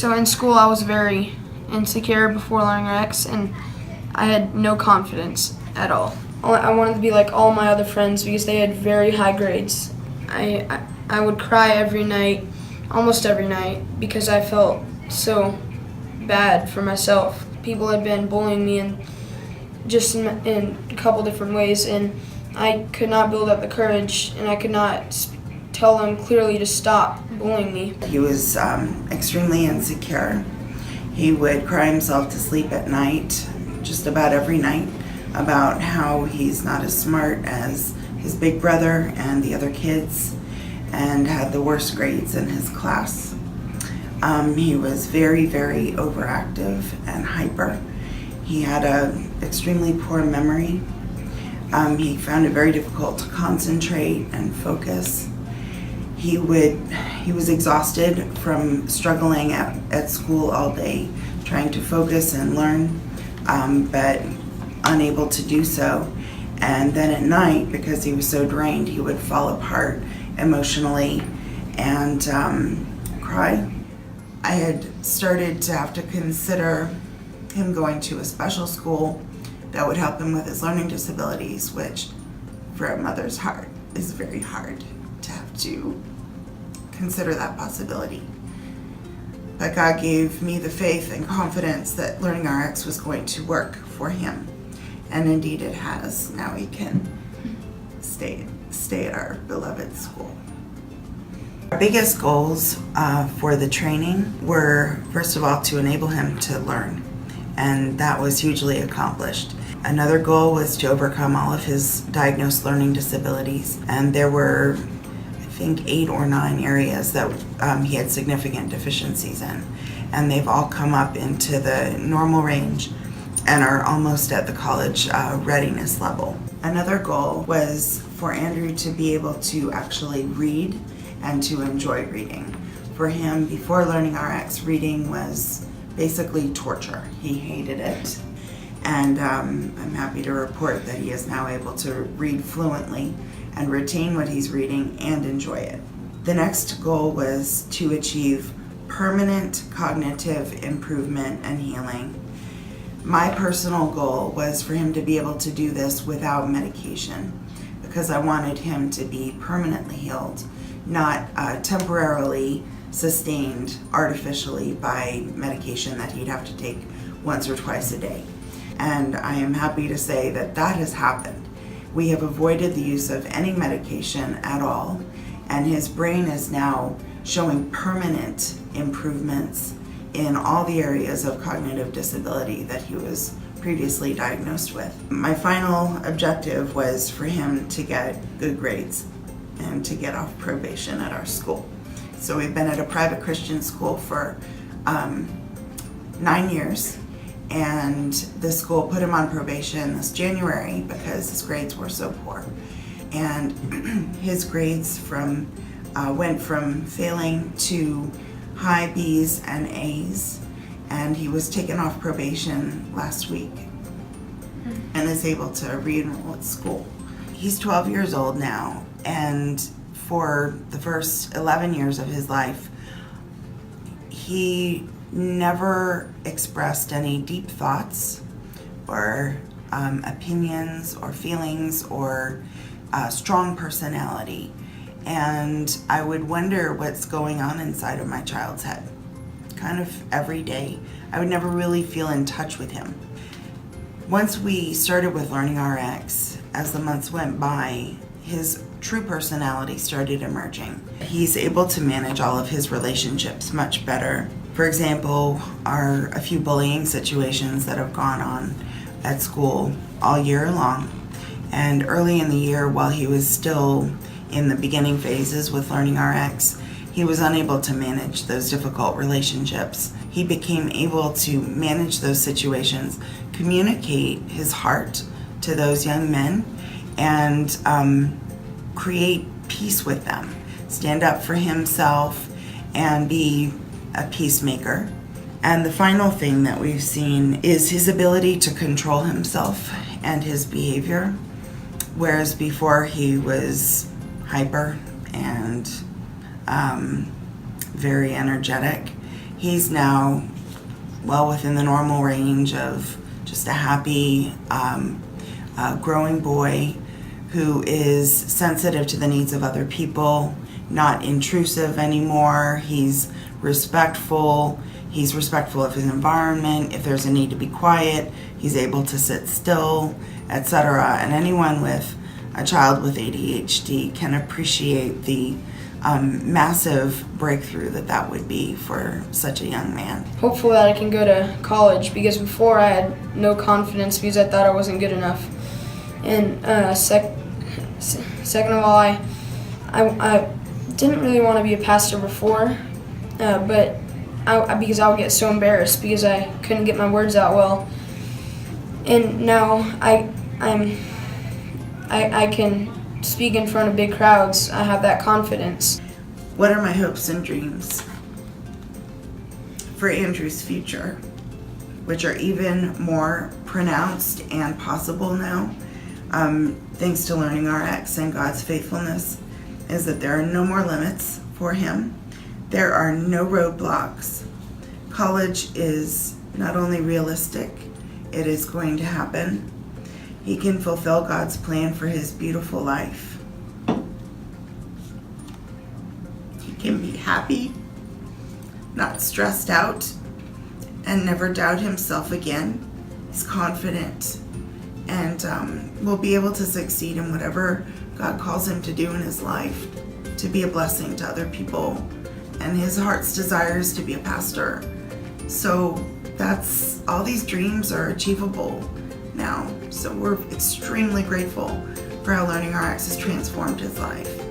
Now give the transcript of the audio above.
So in school I was very insecure before LearningRx, and I had no confidence at all. I wanted to be like all my other friends because they had very high grades. I would cry every night, almost every night, because I felt so bad for myself. People had been bullying me in a couple different ways, and I could not build up the courage, and I could not tell them clearly to stop bullying me. He was extremely insecure. He would cry himself to sleep at night, just about every night, about how he's not as smart as his big brother and the other kids, and had the worst grades in his class. He was very, very overactive and hyper. He had an extremely poor memory. He found it very difficult to concentrate and focus. He was exhausted from struggling at school all day, trying to focus and learn, but unable to do so. And then at night, because he was so drained, he would fall apart emotionally and cry. I had started to have to consider him going to a special school that would help him with his learning disabilities, which for a mother's heart is very hard to have to consider that possibility. But God gave me the faith and confidence that LearningRx was going to work for him, and indeed it has. Now he can stay at our beloved school. Our biggest goals for the training were, first of all, to enable him to learn, and that was hugely accomplished. Another goal was to overcome all of his diagnosed learning disabilities, and there were, I think, 8 or 9 areas that he had significant deficiencies in, and they've all come up into the normal range and are almost at the college readiness level. Another goal was for Andrew to be able to actually read and to enjoy reading. For him, before LearningRx, reading was basically torture. He hated it. And I'm happy to report that he is now able to read fluently and retain what he's reading and enjoy it. The next goal was to achieve permanent cognitive improvement and healing. My personal goal was for him to be able to do this without medication, because I wanted him to be permanently healed, not temporarily sustained artificially by medication that he'd have to take once or twice a day. And I am happy to say that that has happened. We have avoided the use of any medication at all, and his brain is now showing permanent improvements in all the areas of cognitive disability that he was previously diagnosed with. My final objective was for him to get good grades and to get off probation at our school. So we've been at a private Christian school for 9 years, and the school put him on probation this January because his grades were so poor. And his grades went from failing to high B's and A's, and he was taken off probation last week and is able to re-enroll at school. He's 12 years old now, and for the first 11 years of his life, he never expressed any deep thoughts or opinions or feelings or strong personality. And I would wonder what's going on inside of my child's head. Kind of every day. I would never really feel in touch with him. Once we started with LearningRx, as the months went by, his true personality started emerging. He's able to manage all of his relationships much better. For example, are a few bullying situations that have gone on at school all year long. And early in the year, while he was still in the beginning phases with LearningRx, he was unable to manage those difficult relationships. He became able to manage those situations, communicate his heart to those young men, and create peace with them, stand up for himself, and be a peacemaker. And the final thing that we've seen is his ability to control himself and his behavior, whereas before he was hyper and very energetic. He's now well within the normal range of just a happy, growing boy who is sensitive to the needs of other people, not intrusive anymore. He's respectful. He's respectful of his environment. If there's a need to be quiet, he's able to sit still, etc. And anyone with a child with ADHD can appreciate the massive breakthrough that would be for such a young man. Hopefully that I can go to college, because before I had no confidence because I thought I wasn't good enough. And second of all, I didn't really want to be a pastor before, but because I would get so embarrassed because I couldn't get my words out well. And now I can speak in front of big crowds. I have that confidence. What are my hopes and dreams for Andrew's future, which are even more pronounced and possible now, thanks to LearningRx and God's faithfulness, is that there are no more limits for him. There are no roadblocks. College is not only realistic, it is going to happen. He can fulfill God's plan for his beautiful life. He can be happy, not stressed out, and never doubt himself again. He's confident and will be able to succeed in whatever God calls him to do in his life, to be a blessing to other people. And his heart's desire is to be a pastor. So that's all. These dreams are achievable now. So we're extremely grateful for how LearningRx has transformed his life.